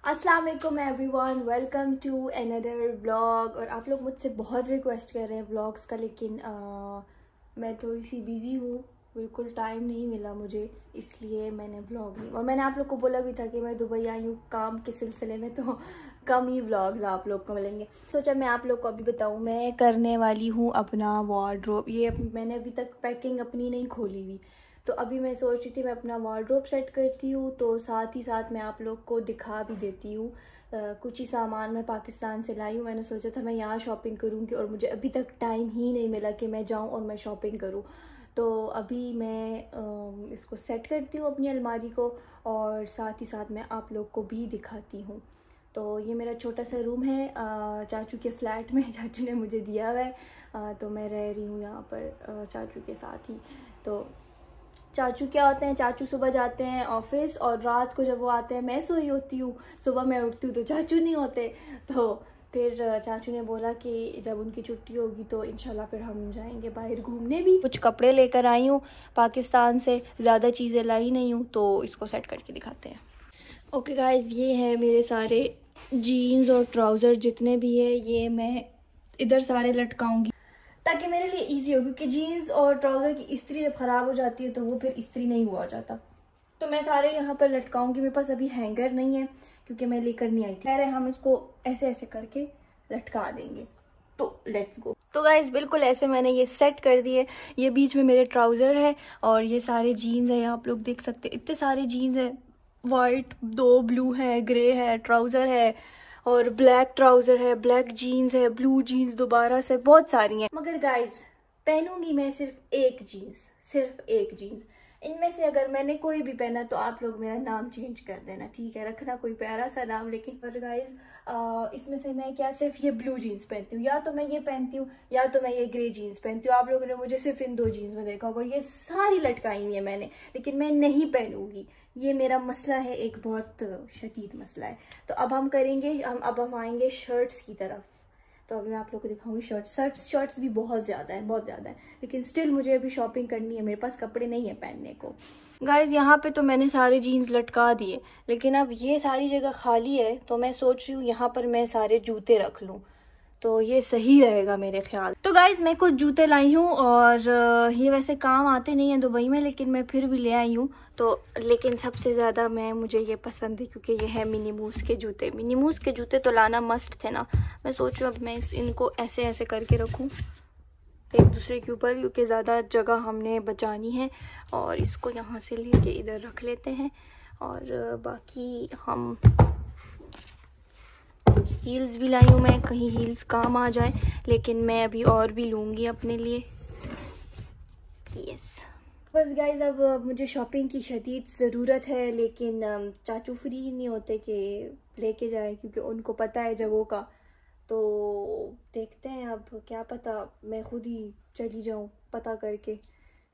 अस्सलाम वालेकुम everyone, welcome to another vlog. और आप लोग मुझसे बहुत रिक्वेस्ट कर रहे हैं व्लॉग्स का, लेकिन मैं थोड़ी सी बिज़ी हूँ, बिल्कुल टाइम नहीं मिला मुझे, इसलिए मैंने व्लॉग नहीं। और मैंने आप लोग को बोला भी था कि मैं दुबई आई हूँ काम के सिलसिले में, तो कम ही व्लॉग्स आप लोग को मिलेंगे। सोचा मैं आप लोग को अभी बताऊँ, मैं करने वाली हूँ अपना वार्डरोब। ये मैंने अभी तक पैकिंग अपनी नहीं खोली हुई, तो अभी मैं सोच रही थी मैं अपना वार्डरोब सेट करती हूँ, तो साथ ही साथ मैं आप लोग को दिखा भी देती हूँ। कुछ ही सामान मैं पाकिस्तान से लाई हूँ। मैंने सोचा था मैं यहाँ शॉपिंग करूँगी, और मुझे अभी तक टाइम ही नहीं मिला कि मैं जाऊँ और मैं शॉपिंग करूँ। तो अभी मैं इसको सेट करती हूँ अपनी अलमारी को, और साथ ही साथ मैं आप लोग को भी दिखाती हूँ। तो ये मेरा छोटा सा रूम है चाचू के फ्लैट में, चाचू ने मुझे दिया हुआ है। तो मैं रह रही हूँ यहाँ पर चाचू के साथ ही। तो चाचू क्या होते हैं, चाचू सुबह जाते हैं ऑफिस, और रात को जब वो आते हैं मैं सोई होती हूँ, सुबह मैं उठती हूँ तो चाचू नहीं होते। तो फिर चाचू ने बोला कि जब उनकी छुट्टी होगी तो इंशाल्लाह फिर हम जाएंगे बाहर घूमने भी। कुछ कपड़े लेकर आई हूँ पाकिस्तान से, ज़्यादा चीज़ें लाई नहीं हूँ, तो इसको सेट करके दिखाते हैं। ओके गाइज, ये है मेरे सारे जीन्स और ट्राउज़र जितने भी है, ये मैं इधर सारे लटकाऊंगी ताकि मेरे लिए इजी हो, क्योंकि जीन्स और ट्राउज़र की इस्त्री जब ख़राब हो जाती है तो वो फिर इस्त्री नहीं हुआ जाता। तो मैं सारे यहाँ पर लटकाऊंगी। मेरे पास अभी हैंगर नहीं है क्योंकि मैं लेकर नहीं आई थी। खैर हम इसको ऐसे ऐसे करके लटका देंगे। तो लेट्स गो। तो गाइज बिल्कुल ऐसे मैंने ये सेट कर दिए। ये बीच में मेरे ट्राउज़र है और ये सारे जीन्स है, आप लोग देख सकते हैं इतने सारे जीन्स है। वाइट, दो ब्लू है, ग्रे है, ट्राउज़र है, और ब्लैक ट्राउज़र है, ब्लैक जीन्स है, ब्लू जीन्स दोबारा से, बहुत सारी हैं। मगर गाइज पहनूंगी मैं सिर्फ एक जीन्स, सिर्फ एक जीन्स। इनमें से अगर मैंने कोई भी पहना तो आप लोग मेरा नाम चेंज कर देना, ठीक है? रखना कोई प्यारा सा नाम। लेकिन पर गाइज इसमें से मैं क्या सिर्फ ये ब्लू जीन्स पहनती हूँ, या तो मैं ये पहनती हूँ या तो मैं ये ग्रे जीन्स पहनती हूँ। आप लोगों ने मुझे सिर्फ इन दो जीन्स में देखा होगा, ये सारी लटकाई हुई है मैंने, लेकिन मैं नहीं पहनूंगी। ये मेरा मसला है, एक बहुत शदीद मसला है। तो अब हम करेंगे, हम आएंगे शर्ट्स की तरफ। तो अभी मैं आप लोग को दिखाऊंगी शर्ट्स भी बहुत ज़्यादा है, बहुत ज़्यादा है, लेकिन स्टिल मुझे अभी शॉपिंग करनी है, मेरे पास कपड़े नहीं है पहनने को। गाइज यहाँ पे तो मैंने सारे जीन्स लटका दिए, लेकिन अब ये सारी जगह खाली है, तो मैं सोच रही हूँ यहाँ पर मैं सारे जूते रख लूँ, तो ये सही रहेगा मेरे ख्याल। तो गाइज मैं कुछ जूते लाई हूँ, और ये वैसे काम आते नहीं हैं दुबई में, लेकिन मैं फिर भी ले आई हूँ। तो लेकिन सबसे ज़्यादा मुझे ये पसंद है क्योंकि ये है मिनी मूस के जूते। मिनी मूस के जूते तो लाना मस्ट थे ना। मैं सोच रही हूँ अब मैं इनको ऐसे ऐसे करके रखूँ एक दूसरे के ऊपर, क्योंकि ज़्यादा जगह हमने बचानी है। और इसको यहाँ से लेके इधर रख लेते हैं, और बाकी हम हील्स भी लाई हूँ मैं, कहीं हील्स काम आ जाए, लेकिन मैं अभी और भी लूँगी अपने लिए। यस बस गाइज, अब मुझे शॉपिंग की शदीद ज़रूरत है, लेकिन चाचू फ्री नहीं होते कि लेके जाए, क्योंकि उनको पता है जगहों का। तो देखते हैं, अब क्या पता मैं खुद ही चली जाऊँ पता करके,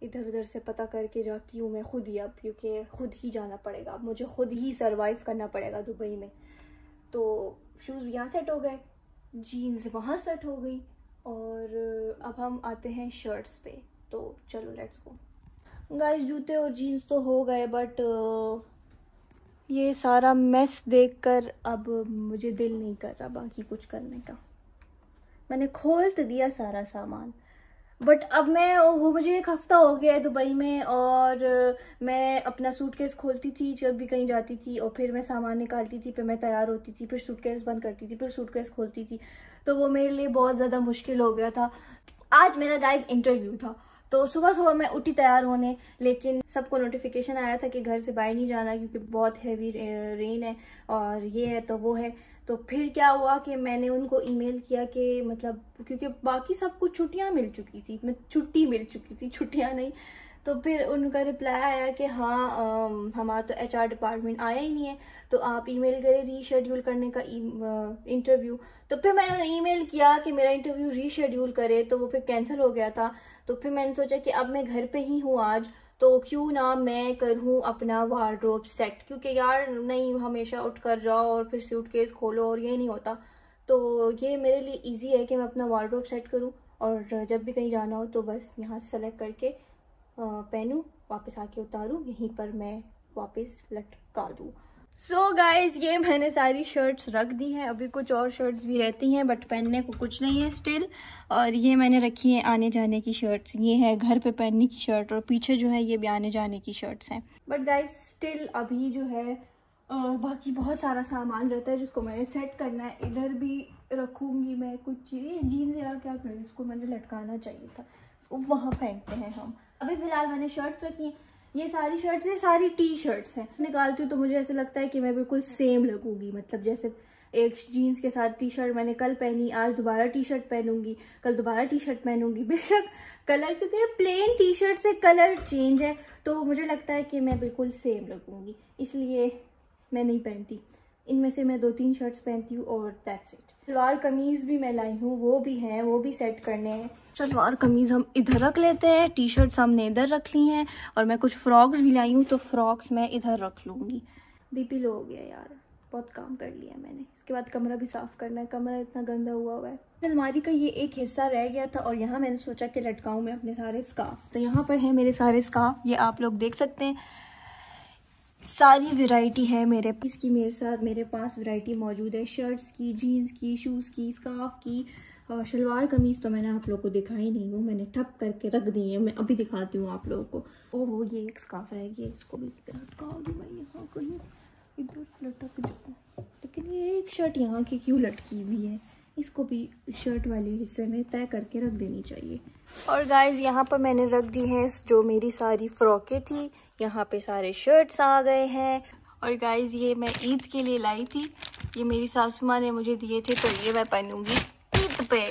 इधर उधर से पता करके जाती हूँ मैं खुद ही अब, क्योंकि खुद ही जाना पड़ेगा, अब मुझे खुद ही सरवाइव करना पड़ेगा दुबई में। तो शूज़ यहाँ सेट हो गए, जीन्स वहाँ सेट हो गई, और अब हम आते हैं शर्ट्स पे। तो चलो लेट्स गो। गाइस जूते और जीन्स तो हो गए, बट ये सारा मेस देखकर अब मुझे दिल नहीं कर रहा बाकी कुछ करने का। मैंने खोल तो दिया सारा सामान, बट अब वो मुझे एक हफ्ता हो गया है दुबई में, और मैं अपना सूटकेस खोलती थी जब भी कहीं जाती थी, और फिर मैं सामान निकालती थी, फिर मैं तैयार होती थी, फिर सूटकेस बंद करती थी, फिर सूटकेस खोलती थी। तो वो मेरे लिए बहुत ज़्यादा मुश्किल हो गया था। आज मेरा गाइस इंटरव्यू था, तो सुबह सुबह मैं उठी तैयार होने, लेकिन सबको नोटिफिकेशन आया था कि घर से बाहर नहीं जाना क्योंकि बहुत हैवी रेन है, और ये है तो वो है। तो फिर क्या हुआ कि मैंने उनको ईमेल किया कि मतलब, क्योंकि बाकी सब कुछ छुट्टियां मिल चुकी थी, मैं छुट्टी मिल चुकी थी, छुट्टियां नहीं। तो फिर उनका रिप्लाई आया कि हाँ हमारा तो HR डिपार्टमेंट आया ही नहीं है, तो आप ईमेल करें रीशेड्यूल करने का इंटरव्यू। तो फिर मैंने ईमेल किया कि मेरा इंटरव्यू रीशेड्यूल करे, तो वो फिर कैंसिल हो गया था। तो फिर मैंने सोचा कि अब मैं घर पे ही हूँ आज, तो क्यों ना मैं करूँ अपना वार्डरोब सेट, क्योंकि यार नहीं हमेशा उठ कर जाओ और फिर सूटकेस खोलो, और ये नहीं होता। तो ये मेरे लिए इजी है कि मैं अपना वार्डरोब सेट करूँ, और जब भी कहीं जाना हो तो बस यहाँ से सेलेक्ट करके पहनूँ, वापस आके उतारूँ, यहीं पर मैं वापस लटका दूँ। सो गाइज ये मैंने सारी शर्ट्स रख दी हैं। अभी कुछ और शर्ट्स भी रहती हैं बट पहनने को कुछ नहीं है स्टिल। और ये मैंने रखी है आने जाने की शर्ट्स। ये है घर पे पहनने की शर्ट और पीछे जो है ये भी आने जाने की शर्ट्स हैं। बट गाइज स्टिल अभी जो है बाकी बहुत सारा सामान रहता है जिसको मैंने सेट करना है। इधर भी रखूँगी मैं कुछ चीज़ें। जीन्स यार क्या करें, इसको मैंने लटकाना चाहिए था, इसको वहाँ फेंकते हैं हम। अभी फ़िलहाल मैंने शर्ट्स रखी हैं। ये सारी शर्ट्स हैं, सारी टी शर्ट्स हैं। निकालती हूँ तो मुझे ऐसे लगता है कि मैं बिल्कुल सेम लगूंगी। मतलब जैसे एक जीन्स के साथ टी शर्ट मैंने कल पहनी, आज दोबारा टी शर्ट पहनूंगी, कल दोबारा टी शर्ट पहनूंगी। बेशक कलर, क्योंकि प्लेन टी शर्ट से कलर चेंज है तो मुझे लगता है कि मैं बिल्कुल सेम लगूंगी, इसलिए मैं नहीं पहनती। इनमें से मैं 2-3 शर्ट्स पहनती हूँ और दैट्स इट। सलवार कमीज़ भी मैं लाई हूँ, वो भी हैं, वो भी सेट करने हैं। सलवार कमीज़ हम इधर रख लेते हैं, टी शर्ट्स हमने इधर रख ली हैं और मैं कुछ फ्रॉक्स भी लाई हूँ तो फ्रॉक्स मैं इधर रख लूँगी। बीपी लो हो गया यार, बहुत काम कर लिया मैंने। इसके बाद कमरा भी साफ़ करना है, कमरा इतना गंदा हुआ है। अलमारी का ये एक हिस्सा रह गया था और यहाँ मैंने सोचा कि लटकाऊँ मैं अपने सारे स्कार्फ। तो यहाँ पर है मेरे सारे स्कार्फ, ये आप लोग देख सकते हैं। सारी वैरायटी है मेरे मेरे पास वैरायटी मौजूद है। शर्ट्स की, जीन्स की, शूज़ की, स्कार्फ की। शलवार कमीज़ तो मैंने आप लोगों को दिखाई नहीं, वो मैंने ठप करके रख दी है। मैं अभी दिखाती हूँ आप लोगों को। ओहो ये एक स्कार्फ रह गया, इसको भी लटका दूँ मैं यहाँ कहीं, इधर लटक जाऊँ। लेकिन ये एक शर्ट यहाँ की क्यों लटकी हुई है, इसको भी शर्ट वाले हिस्से में तय करके रख देनी चाहिए। और गाइज यहाँ पर मैंने रख दी है जो मेरी सारी फ्रॉकें थी। यहाँ पे सारे शर्ट्स आ गए हैं। और गाइज ये मैं ईद के लिए लाई थी, ये मेरी सासू माँ ने मुझे दिए थे तो ये मैं पहनूंगी ईद पे।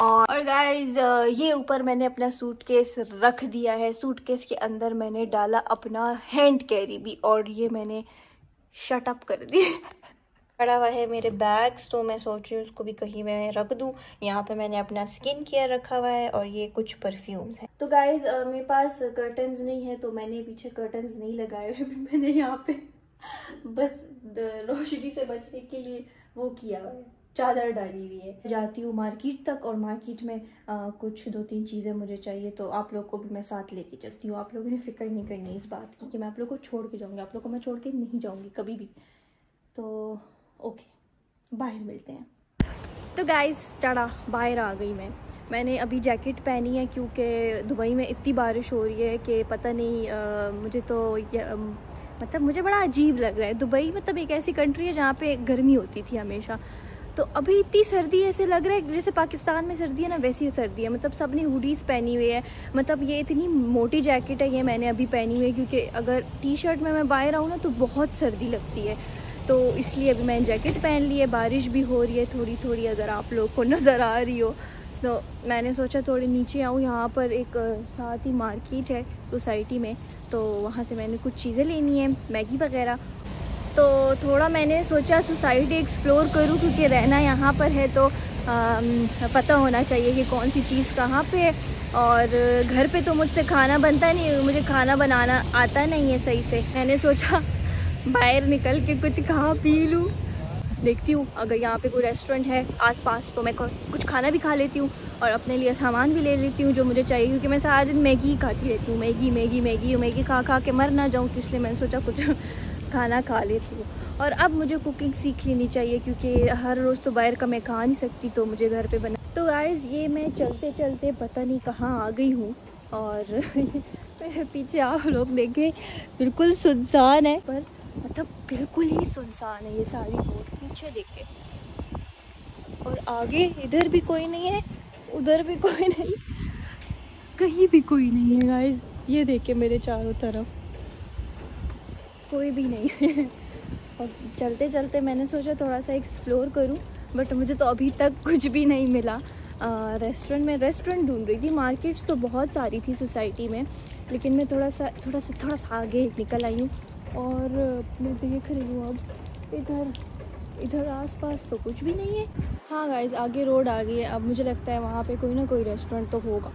और गाइज ये ऊपर मैंने अपना सूटकेस रख दिया है। सूटकेस के अंदर मैंने डाला अपना हैंड कैरी भी और ये मैंने शट अप कर दिया। पड़ा हुआ है मेरे बैग्स, तो मैं सोच रही हूँ उसको भी कहीं मैं रख दूँ। यहाँ पे मैंने अपना स्किन केयर रखा हुआ है और ये कुछ परफ्यूम्स हैं। तो गाइज मेरे पास कर्टन्स नहीं है तो मैंने पीछे कर्टन्स नहीं लगाए हुए। मैंने यहाँ पे बस रोशनी से बचने के लिए वो किया हुआ है, चादर डाली हुई है। जाती हूँ मार्केट तक और मार्केट में कुछ 2-3 चीज़ें मुझे चाहिए तो आप लोग को भी मैं साथ लेके चलती हूँ। आप लोगों ने फिक्र नहीं करनी इस बात की कि मैं आप लोग को छोड़ के जाऊँगी। आप लोग को मैं छोड़ के नहीं जाऊँगी कभी भी। तो ओके, बाहर मिलते हैं। तो गाइस टाटा, बाहर आ गई मैंने अभी जैकेट पहनी है क्योंकि दुबई में इतनी बारिश हो रही है कि पता नहीं मुझे तो मतलब मुझे बड़ा अजीब लग रहा है। दुबई मतलब एक ऐसी कंट्री है जहाँ पे गर्मी होती थी हमेशा, तो अभी इतनी सर्दी ऐसे लग रहा है जैसे पाकिस्तान में सर्दी है ना वैसी सर्दी है। मतलब सब ने हुडीज़ पहनी हुई है। मतलब ये इतनी मोटी जैकेट है ये मैंने अभी पहनी हुई है क्योंकि अगर टी शर्ट में मैं बाहर आऊँ ना तो बहुत सर्दी लगती है, तो इसलिए अभी मैंने जैकेट पहन ली है। बारिश भी हो रही है थोड़ी थोड़ी, अगर आप लोग को नज़र आ रही हो तो मैंने सोचा थोड़ी नीचे आऊँ। यहाँ पर एक साथ ही मार्केट है सोसाइटी में, तो वहाँ से मैंने कुछ चीज़ें लेनी है, मैगी वगैरह। तो थोड़ा मैंने सोचा सोसाइटी एक्सप्लोर करूँ क्योंकि रहना यहाँ पर है तो पता होना चाहिए कि कौन सी चीज़ कहाँ पे है। और घर पे तो मुझसे खाना बनता नहीं है, मुझे खाना बनाना आता नहीं है सही से। मैंने सोचा बाहर निकल के कुछ खा पी लूँ। देखती हूँ अगर यहाँ पे कोई रेस्टोरेंट है आसपास तो मैं कुछ खाना भी खा लेती हूँ और अपने लिए सामान भी ले लेती हूँ जो मुझे चाहिए, क्योंकि मैं सारा दिन मैगी ही खाती रहती हूँ। मैगी खा खा के मर ना जाऊँ, तो इसलिए मैंने सोचा कुछ खाना खा लेती हूँ। और अब मुझे कुकिंग सीख लेनी चाहिए क्योंकि हर रोज़ तो बाहर का मैं खा नहीं सकती, तो मुझे घर पे बना। तो गाइस ये मैं चलते चलते पता नहीं कहाँ आ गई हूँ और मेरे पीछे आप लोग देखें बिल्कुल सुनसान है, पर मतलब बिल्कुल ही सुनसान है ये सारी रोड। पीछे देखे और आगे इधर भी कोई नहीं है, उधर भी कोई नहीं, कहीं भी कोई नहीं है गाइस। ये देखे मेरे चारों तरफ कोई भी नहीं है। और चलते चलते मैंने सोचा थोड़ा सा एक्सप्लोर करूं, बट मुझे तो अभी तक कुछ भी नहीं मिला। रेस्टोरेंट ढूंढ रही थी। मार्केट्स तो बहुत सारी थी सोसाइटी में, लेकिन मैं थोड़ा सा आगे निकल आई हूँ और मैं देख रही हूँ अब इधर आसपास तो कुछ भी नहीं है। हाँ गाइस आगे रोड आ गई है। अब मुझे लगता है वहाँ पे कोई ना कोई रेस्टोरेंट तो होगा,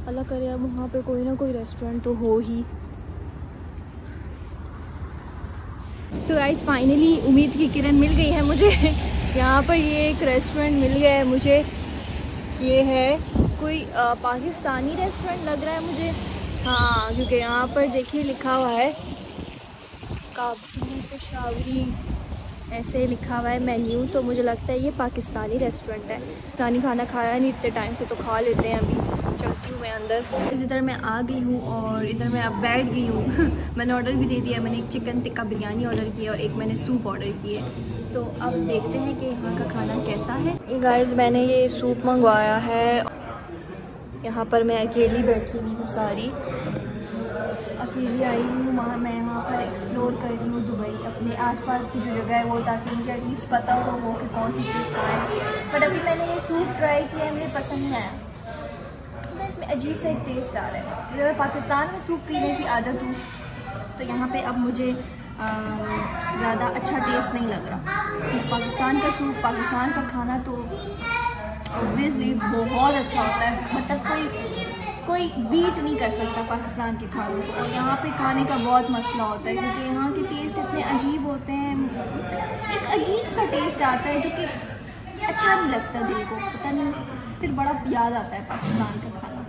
अल्लाह करे अब वहाँ पे कोई ना कोई रेस्टोरेंट तो हो ही। सो गाइस फाइनली उम्मीद की किरण मिल गई है मुझे। यहाँ पर ये एक रेस्टोरेंट मिल गया है मुझे। ये है कोई पाकिस्तानी रेस्टोरेंट लग रहा है मुझे, हाँ, क्योंकि यहाँ पर देखिए लिखा हुआ है काबूल पेशावरी ऐसे लिखा हुआ है मेन्यू, तो मुझे लगता है ये पाकिस्तानी रेस्टोरेंट है। पाकिस्तानी खाना खाया नहीं इतने टाइम से, तो खा लेते हैं। अभी चलती हूँ मैं अंदर। इस इधर मैं आ गई हूँ और इधर मैं अब बैठ गई हूँ। मैंने ऑर्डर भी दे दिया। मैंने एक चिकन टिक्का बिरयानी ऑर्डर किया और एक मैंने सूप ऑर्डर किए। तो अब देखते हैं कि यहाँ का खाना कैसा है। गाइस मैंने ये सूप मंगवाया है। यहाँ पर मैं अकेली बैठी हुई हूँ, सारी अकेली आई हूँ। वहाँ मैं यहाँ पर एक्सप्लोर कर रही हूँ दुबई, अपने आसपास की जो जगह है वो, ताकि मुझे एटलीस्ट पता हो कि कौन सी चीज़ कहाँ है। बट अभी मैंने ये सूप ट्राई किया है, मुझे पसंद नहीं आया। तो इसमें अजीब सा एक टेस्ट आ रहा है। जब मैं पाकिस्तान में सूप पीने की आदत हूँ, तो यहाँ पे अब मुझे ज़्यादा अच्छा टेस्ट नहीं लग रहा। पाकिस्तान का सूप, पाकिस्तान का खाना तो ऑब्वियसली बहुत अच्छा होता है। मतलब कोई बीट नहीं कर सकता पाकिस्तान के खानों को। और यहाँ पे खाने का बहुत मसला होता है, क्योंकि यहाँ के टेस्ट इतने अजीब होते हैं। एक अजीब सा टेस्ट आता है जो कि अच्छा नहीं लगता दिल को, पता नहीं, फिर बड़ा याद आता है पाकिस्तान का खाना।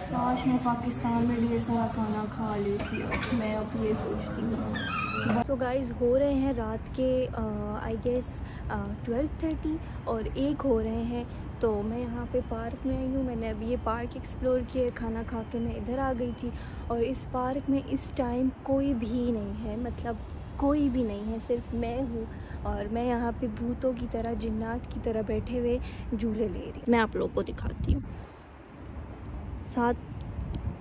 काश मैं पाकिस्तान में ढेर सारा खाना खा लेती और मैं अब ये सोचती हूँ। तो गाइस हो रहे हैं रात के आई गेस 12:30 और 1 हो रहे हैं। तो मैं यहाँ पे पार्क में आई हूँ। मैंने अभी ये पार्क एक्सप्लोर किया। खाना खा के मैं इधर आ गई थी और इस पार्क में इस टाइम कोई भी नहीं है, मतलब कोई भी नहीं है, सिर्फ मैं हूँ। और मैं यहाँ पे भूतों की तरह, जिन्नात की तरह बैठे हुए झूले ले रही। मैं आप लोग को दिखाती हूँ साथ।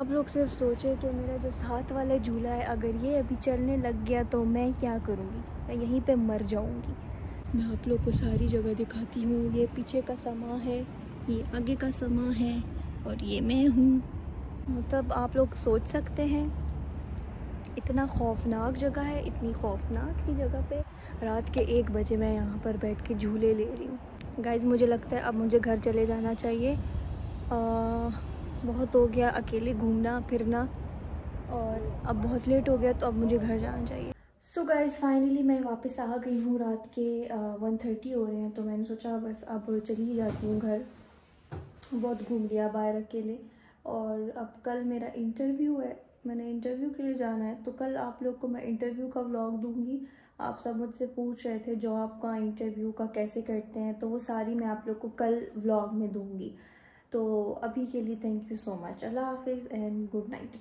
आप लोग सिर्फ सोचे कि मेरा जो साथ वाला झूला है, अगर ये अभी चलने लग गया तो मैं क्या करूँगी? मैं यहीं पे मर जाऊँगी। मैं आप लोग को सारी जगह दिखाती हूँ। ये पीछे का समा है, ये आगे का समा है और ये मैं हूँ। मतलब आप लोग सोच सकते हैं इतना खौफनाक जगह है, इतनी खौफनाक सी जगह पे रात के 1 बजे मैं यहाँ पर बैठ के झूले ले रही हूँ। गाइस मुझे लगता है अब मुझे घर चले जाना चाहिए। बहुत हो गया अकेले घूमना फिरना और अब बहुत लेट हो गया, तो अब मुझे घर जाना चाहिए। सो गाइस फाइनली मैं वापस आ गई हूँ। रात के 1:30 हो रहे हैं, तो मैंने सोचा बस अब चली जाती हूँ घर। बहुत घूम लिया बाहर अकेले। और अब कल मेरा इंटरव्यू है, मैंने इंटरव्यू के लिए जाना है। तो कल आप लोग को मैं इंटरव्यू का व्लॉग दूंगी। आप सब मुझसे पूछ रहे थे जॉब का, इंटरव्यू का कैसे करते हैं, तो वो सारी मैं आप लोग को कल व्लॉग में दूंगी। तो अभी के लिए थैंक यू सो मच। अल्लाह हाफिज़ एंड गुड नाइट।